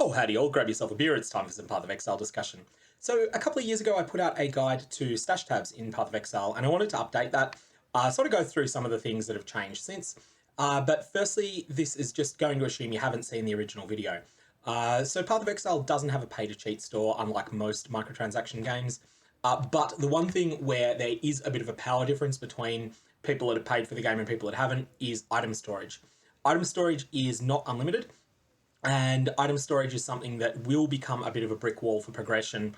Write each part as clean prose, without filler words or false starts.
Oh, howdy all, grab yourself a beer, it's time for some Path of Exile discussion. So a couple of years ago I put out a guide to stash tabs in Path of Exile and I wanted to update that, sort of go through some of the things that have changed since. But firstly, this is just going to assume you haven't seen the original video. So Path of Exile doesn't have a pay-to-cheat store, unlike most microtransaction games. But the one thing where there is a bit of a power difference between people that have paid for the game and people that haven't is item storage. Item storage is not unlimited, and item storage is something that will become a bit of a brick wall for progression.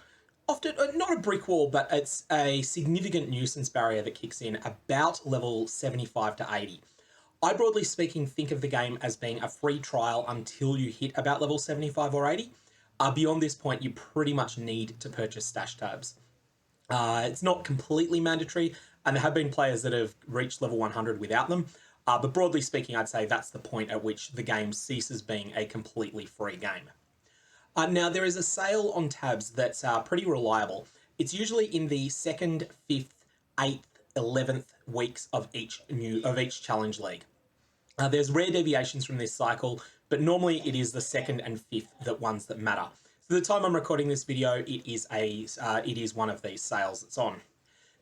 Often, not a brick wall, but it's a significant nuisance barrier that kicks in about level 75 to 80. I, broadly speaking, think of the game as being a free trial until you hit about level 75 or 80. Beyond this point, you pretty much need to purchase stash tabs. It's not completely mandatory, and there have been players that have reached level 100 without them. But broadly speaking, I'd say that's the point at which the game ceases being a completely free game. Now, there is a sale on tabs that's pretty reliable. It's usually in the 2nd, 5th, 8th, 11th weeks of each challenge league. There's rare deviations from this cycle, but normally it is the 2nd and 5th ones that matter. So the time I'm recording this video, it is one of these sales that's on.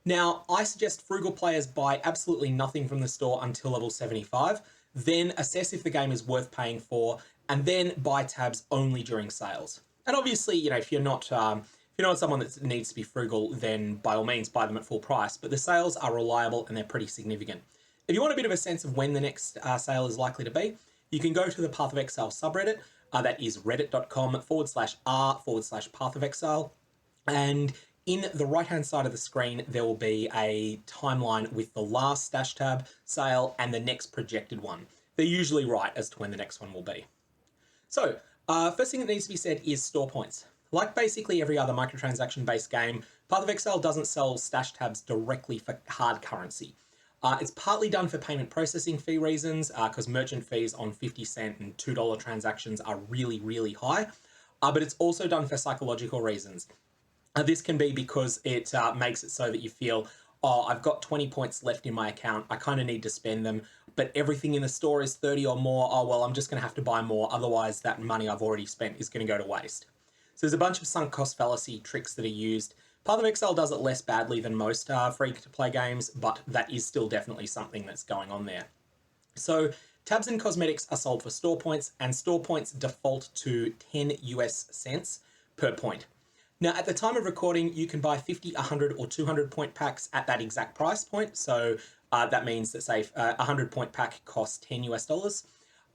Now, I suggest frugal players buy absolutely nothing from the store until level 75, then assess if the game is worth paying for, and then buy tabs only during sales. And obviously, you know, if you're not someone that needs to be frugal, then by all means buy them at full price. But the sales are reliable and they're pretty significant. If you want a bit of a sense of when the next sale is likely to be, you can go to the Path of Exile subreddit. That is reddit.com/r/Path of Exile. And in the right-hand side of the screen, there will be a timeline with the last stash tab sale and the next projected one. They're usually right as to when the next one will be. So, first thing that needs to be said is store points. Like basically every other microtransaction-based game, Path of Exile doesn't sell stash tabs directly for hard currency. It's partly done for payment processing fee reasons, because merchant fees on 50-cent and $2 transactions are really, really high. But it's also done for psychological reasons. This can be because it makes it so that you feel, oh, I've got 20 points left in my account, I kind of need to spend them, but everything in the store is 30 or more, oh, well, I'm just going to have to buy more, otherwise that money I've already spent is going to go to waste. So there's a bunch of sunk cost fallacy tricks that are used. Path of Exile does it less badly than most free-to-play games, but that is still definitely something that's going on there. So tabs and cosmetics are sold for store points, and store points default to 10 US cents per point. Now, at the time of recording, you can buy 50, 100, or 200 point packs at that exact price point. So that means that, say, a 100 point pack costs 10 US dollars.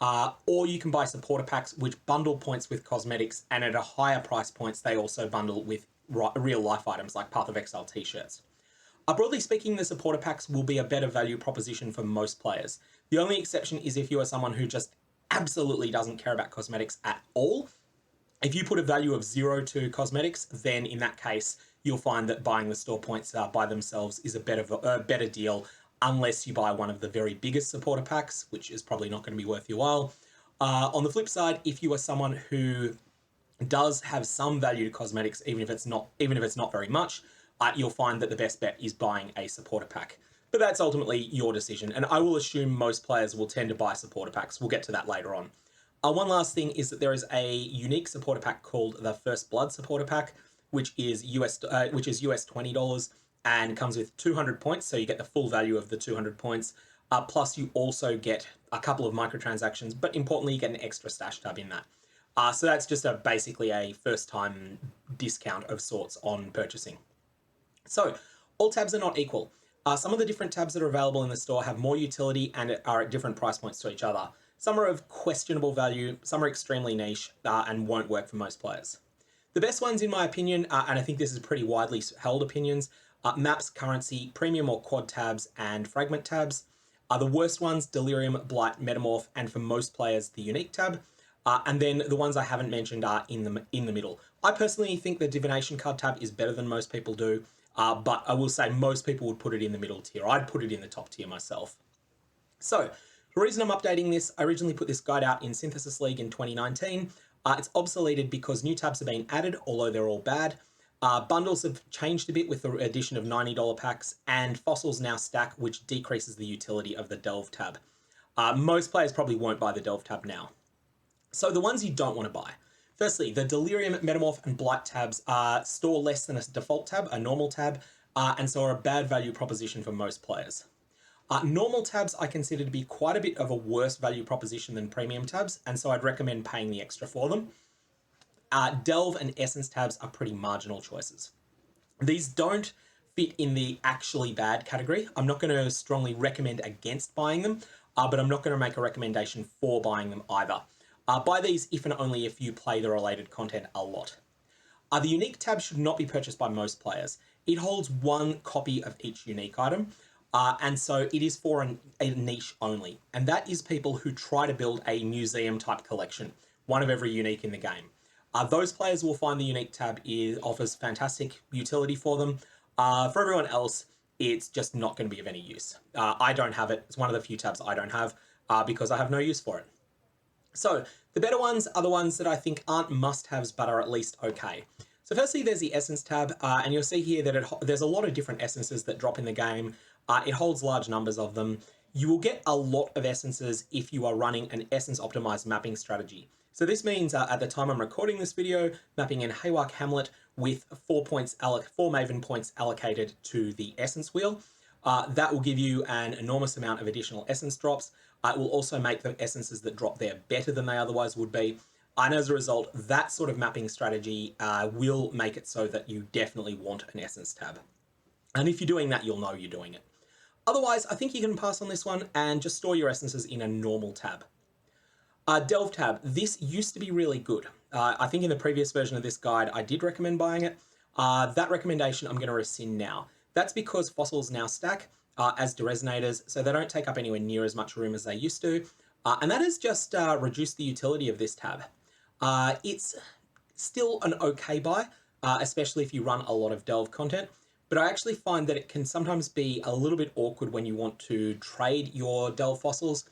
Or you can buy supporter packs, which bundle points with cosmetics, and at a higher price points, they also bundle with real life items like Path of Exile t-shirts. Broadly speaking, the supporter packs will be a better value proposition for most players. The only exception is if you are someone who just absolutely doesn't care about cosmetics at all. If you put a value of 0 to cosmetics, then in that case, you'll find that buying the store points by themselves is a better deal, unless you buy one of the very biggest supporter packs, which is probably not going to be worth your while. On the flip side, if you are someone who does have some value to cosmetics, even if it's not very much, you'll find that the best bet is buying a supporter pack. But that's ultimately your decision, and I will assume most players will tend to buy supporter packs. We'll get to that later on. One last thing is that there is a unique supporter pack called the First Blood supporter pack, which is US $20 and comes with 200 points, so you get the full value of the 200 points. Plus, you also get a couple of microtransactions, but importantly, you get an extra stash tab in that. So that's just basically a first-time discount of sorts on purchasing. So all tabs are not equal. Some of the different tabs that are available in the store have more utility and are at different price points to each other. Some are of questionable value, some are extremely niche, and won't work for most players. The best ones, in my opinion, and I think this is pretty widely held opinions, maps, currency, premium or quad tabs, and fragment tabs. The worst ones, Delirium, Blight, Metamorph, and for most players, the unique tab. And then the ones I haven't mentioned are in the middle. I personally think the Divination card tab is better than most people do, but I will say most people would put it in the middle tier. I'd put it in the top tier myself. So, the reason I'm updating this, I originally put this guide out in Synthesis League in 2019. It's obsoleted because new tabs are being added, although they're all bad. Bundles have changed a bit with the addition of $90 packs, and fossils now stack, which decreases the utility of the Delve tab. Most players probably won't buy the Delve tab now. So the ones you don't want to buy. Firstly, the Delirium, Metamorph, and Blight tabs store less than a default tab, a normal tab, and so are a bad value proposition for most players. Normal tabs I consider to be quite a bit of a worse value proposition than premium tabs, and so I'd recommend paying the extra for them. Delve and Essence tabs are pretty marginal choices. These don't fit in the actually bad category. I'm not going to strongly recommend against buying them, but I'm not going to make a recommendation for buying them either. Buy these if and only if you play the related content a lot. The unique tab should not be purchased by most players. It holds one copy of each unique item, and so it is for a niche only. And that is people who try to build a museum type collection, one of every unique in the game. Those players will find the unique tab offers fantastic utility for them. For everyone else, it's just not going to be of any use. I don't have it. It's one of the few tabs I don't have because I have no use for it. So the better ones are the ones that I think aren't must-haves but are at least okay. So firstly, there's the Essence tab, and you'll see here that there's a lot of different essences that drop in the game. It holds large numbers of them. You will get a lot of essences if you are running an essence-optimized mapping strategy. So this means at the time I'm recording this video, mapping in Hayward Hamlet with 4 Maven points allocated to the Essence wheel. That will give you an enormous amount of additional essence drops. It will also make the essences that drop there better than they otherwise would be. And as a result, that sort of mapping strategy will make it so that you definitely want an essence tab. And if you're doing that, you'll know you're doing it. Otherwise, I think you can pass on this one and just store your essences in a normal tab. Delve tab. This used to be really good. I think in the previous version of this guide, I did recommend buying it. That recommendation I'm going to rescind now. That's because fossils now stack, as do resonators, so they don't take up anywhere near as much room as they used to. And that has just reduced the utility of this tab. It's still an okay buy, especially if you run a lot of Delve content. But I actually find that it can sometimes be a little bit awkward when you want to trade your Delve fossils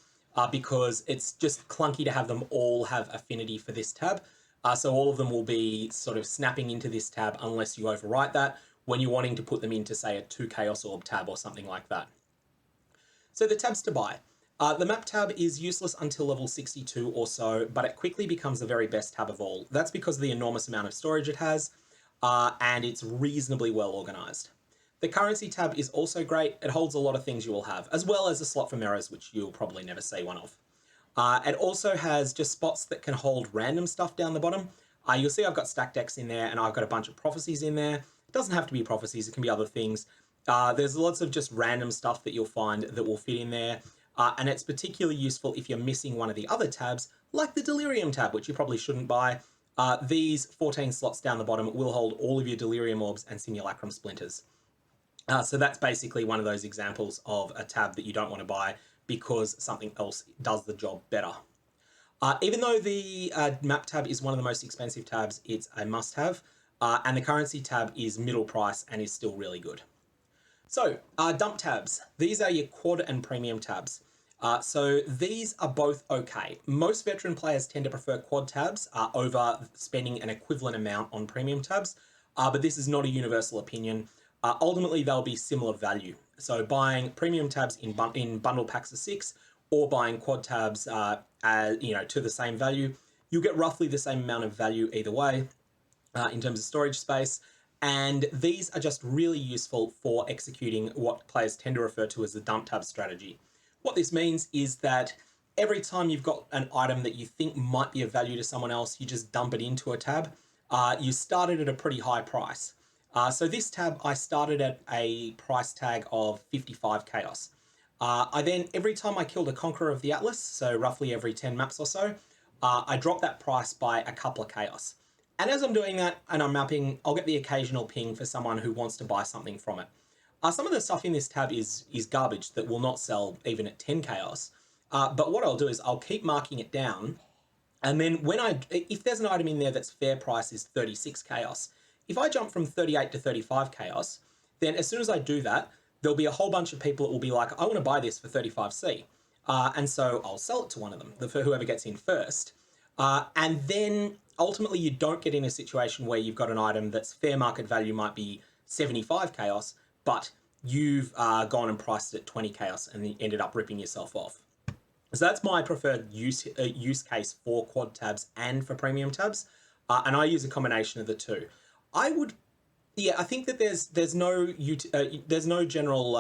because it's just clunky to have them all have affinity for this tab. So all of them will be sort of snapping into this tab unless you overwrite that when you're wanting to put them into, say, a 2 Chaos Orb tab or something like that. So the tabs to buy. The map tab is useless until level 62 or so, but it quickly becomes the very best tab of all. That's because of the enormous amount of storage it has, and it's reasonably well organized. The currency tab is also great. It holds a lot of things you will have, as well as a slot for mirrors, which you'll probably never see one of. It also has just spots that can hold random stuff down the bottom. You'll see I've got stack decks in there, and I've got a bunch of prophecies in there. It doesn't have to be prophecies, it can be other things. There's lots of just random stuff that you'll find that will fit in there. And it's particularly useful if you're missing one of the other tabs, like the Delirium tab, which you probably shouldn't buy. These 14 slots down the bottom will hold all of your Delirium orbs and Simulacrum splinters. So that's basically one of those examples of a tab that you don't want to buy because something else does the job better. Even though the map tab is one of the most expensive tabs, it's a must-have, and the currency tab is middle price and is still really good. So, dump tabs. These are your quad and premium tabs. So these are both okay. Most veteran players tend to prefer quad tabs over spending an equivalent amount on premium tabs, but this is not a universal opinion. Ultimately, they'll be similar value. So buying premium tabs in bundle packs of 6 or buying quad tabs to the same value, you'll get roughly the same amount of value either way in terms of storage space. And these are just really useful for executing what players tend to refer to as the dump tab strategy. What this means is that every time you've got an item that you think might be of value to someone else, you just dump it into a tab. You started at a pretty high price. So this tab, I started at a price tag of 55 Chaos. I then, every time I killed a Conqueror of the Atlas, so roughly every 10 maps or so, I dropped that price by a couple of Chaos. And as I'm doing that and I'm mapping, I'll get the occasional ping for someone who wants to buy something from it. Some of the stuff in this tab is garbage that will not sell even at 10 Chaos. But what I'll do is I'll keep marking it down. And then if there's an item in there that's fair price is 36 Chaos, if I jump from 38 to 35 Chaos, then as soon as I do that, there'll be a whole bunch of people that will be like, I want to buy this for 35C. And so I'll sell it to one of them, for whoever gets in first. And then ultimately you don't get in a situation where you've got an item that's fair market value might be 75 Chaos, but you've gone and priced it at 20 Chaos and you ended up ripping yourself off. So that's my preferred use case for quad tabs and for premium tabs. and I use a combination of the two. I would, yeah, I think that there's no general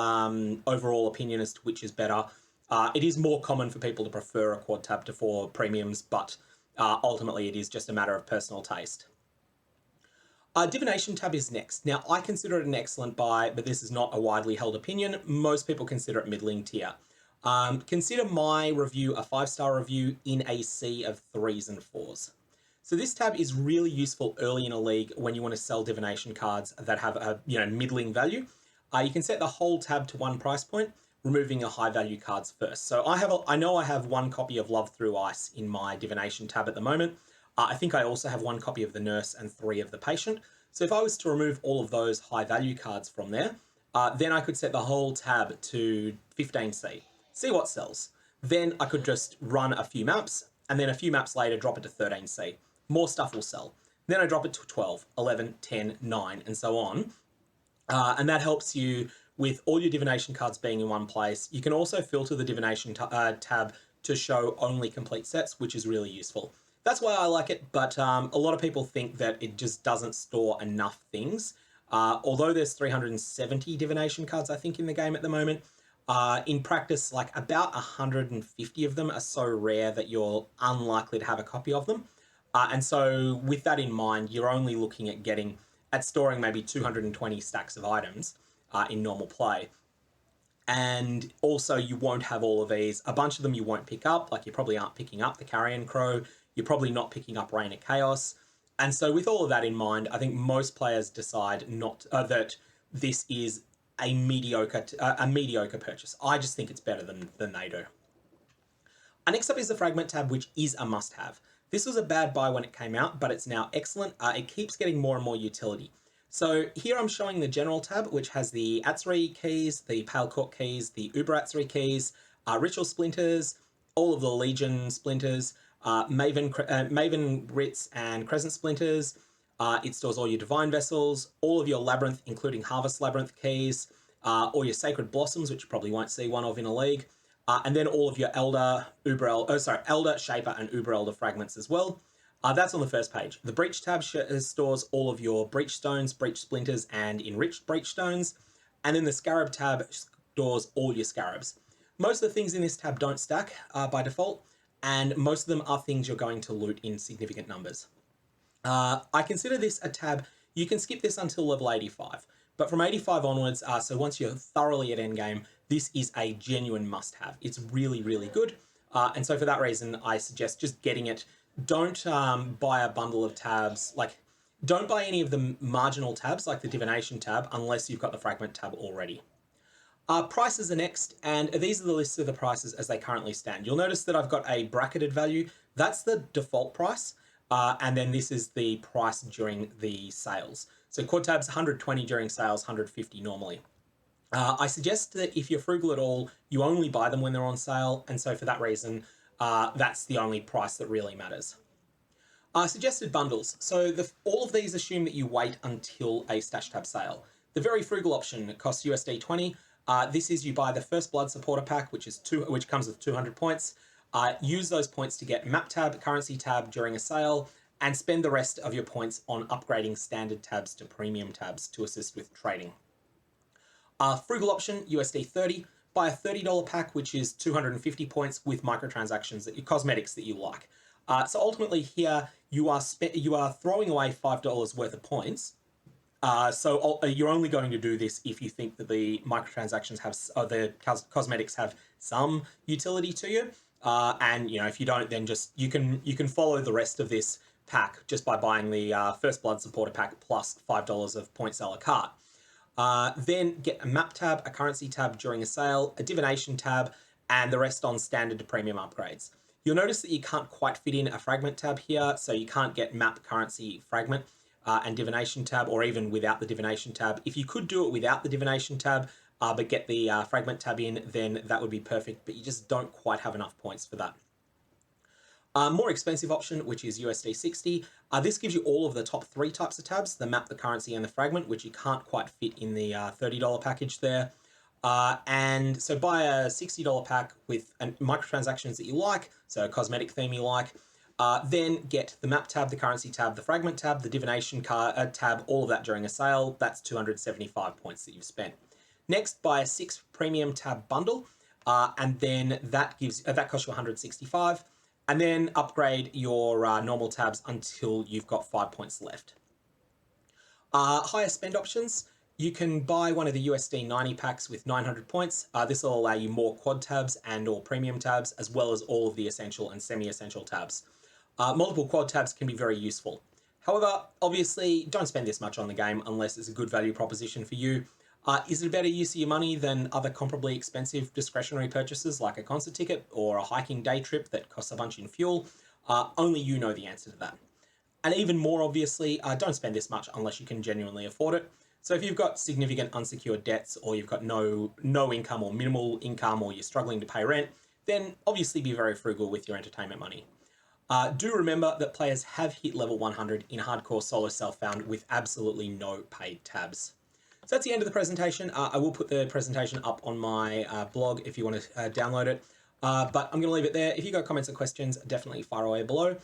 overall opinion as to which is better. It is more common for people to prefer a quad tab to 4 premiums, but ultimately it is just a matter of personal taste. Divination Tab is next. Now, I consider it an excellent buy, but this is not a widely held opinion. Most people consider it middling tier. Consider my review a 5-star review in a sea of 3s and 4s. So this tab is really useful early in a league when you want to sell divination cards that have a middling value. You can set the whole tab to 1 price point, removing your high value cards first. So I know I have 1 copy of Love Through Ice in my divination tab at the moment. I think I also have 1 copy of the Nurse and 3 of the Patient. So if I was to remove all of those high value cards from there, then I could set the whole tab to 15C, see what sells. Then I could just run a few maps, and then a few maps later drop it to 13C. More stuff will sell. Then I drop it to 12, 11, 10, 9, and so on. And that helps you with all your divination cards being in one place. You can also filter the divination tab to show only complete sets, which is really useful. That's why I like it, but a lot of people think that it just doesn't store enough things. Although there's 370 divination cards, I think, in the game at the moment, in practice, like about 150 of them are so rare that you're unlikely to have a copy of them. And so with that in mind, you're only looking at storing maybe 220 stacks of items in normal play. And also you won't have all of these. A bunch of them you won't pick up, like you probably aren't picking up the Carrion Crow, you're probably not picking up Reign of Chaos. And so with all of that in mind, I think most players decide that this is a mediocre purchase. I just think it's better than they do. Next up is the Fragment tab, which is a must-have. This was a bad buy when it came out, but it's now excellent. It keeps getting more and more utility. So here I'm showing the General tab, which has the Atzri keys, the Pale Court keys, the Uber Atzri keys, Ritual Splinters, all of the Legion Splinters, Maven Ritz and Crescent Splinters. It stores all your Divine Vessels, all of your Labyrinth, including Harvest Labyrinth keys, all your Sacred Blossoms, which you probably won't see one of in a league, and then all of your Elder, Shaper, and Uber Elder fragments as well. That's on the first page. The Breach tab stores all of your Breach Stones, Breach Splinters, and Enriched Breach Stones. And then the Scarab tab stores all your Scarabs. Most of the things in this tab don't stack by default, and most of them are things you're going to loot in significant numbers. I consider this a tab, you can skip this until level 85, but from 85 onwards, so once you're thoroughly at endgame, this is a genuine must-have. It's really, really good. And so for that reason, I suggest just getting it. Don't buy a bundle of tabs, don't buy any of the marginal tabs like the Divination tab unless you've got the Fragment tab already. Prices are next, and these are the lists of the prices as they currently stand. You'll notice that I've got a bracketed value. That's the default price, and then this is the price during the sales. So quad tabs, 120 during sales, 150 normally. I suggest that if you're frugal at all, you only buy them when they're on sale, and so for that reason, that's the only price that really matters. Suggested bundles. So all of these assume that you wait until a stash tab sale. The very frugal option costs USD 20. This is you buy the first Blood Supporter pack, which comes with 200 points. Use those points to get Map tab, Currency tab during a sale, and spend the rest of your points on upgrading standard tabs to premium tabs to assist with trading. Frugal option, USD 30. Buy a $30 pack, which is 250 points with microtransactions, cosmetics that you like. So ultimately here, you are throwing away $5 worth of points. So you're only going to do this if you think that the microtransactions the cosmetics have some utility to you. And if you don't, then just you can follow the rest of this pack just by buying the first Blood Supporter pack plus $5 of points a la carte. Then get a Map tab, a Currency tab during a sale, a Divination tab, and the rest on standard to premium upgrades. You'll notice that you can't quite fit in a Fragment tab here, so you can't get Map, Currency, Fragment, and Divination tab, or even without the Divination tab. If you could do it without the Divination tab, but get the Fragment tab in, then that would be perfect, but you just don't quite have enough points for that. More expensive option, which is USD 60. This gives you all of the top 3 types of tabs, the Map, the Currency, and the Fragment, which you can't quite fit in the $30 package there. And so buy a $60 pack with microtransactions that you like, so a cosmetic theme you like, Then get the map tab, the currency tab, the fragment tab, the divination tab, all of that during a sale. That's 275 points that you've spent. Next, buy a 6 premium tab bundle, and then that costs you 165. And then upgrade your normal tabs until you've got 5 points left. Higher spend options. You can buy one of the USD 90 packs with 900 points. This will allow you more quad tabs and or premium tabs, as well as all of the essential and semi-essential tabs. Multiple quad tabs can be very useful. However, obviously, don't spend this much on the game unless it's a good value proposition for you. Is it a better use of your money than other comparably expensive discretionary purchases like a concert ticket or a hiking day trip that costs a bunch in fuel? Only you know the answer to that. And even more obviously, don't spend this much unless you can genuinely afford it. So if you've got significant unsecured debts, or you've got no income or minimal income, or you're struggling to pay rent, then obviously be very frugal with your entertainment money. Do remember that players have hit level 100 in hardcore solo self-found with absolutely no paid tabs. So that's the end of the presentation. I will put the presentation up on my blog if you want to download it. But I'm going to leave it there. If you've got comments or questions, definitely fire away below.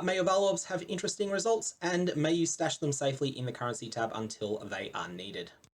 May your Valobs have interesting results, and may you stash them safely in the currency tab until they are needed.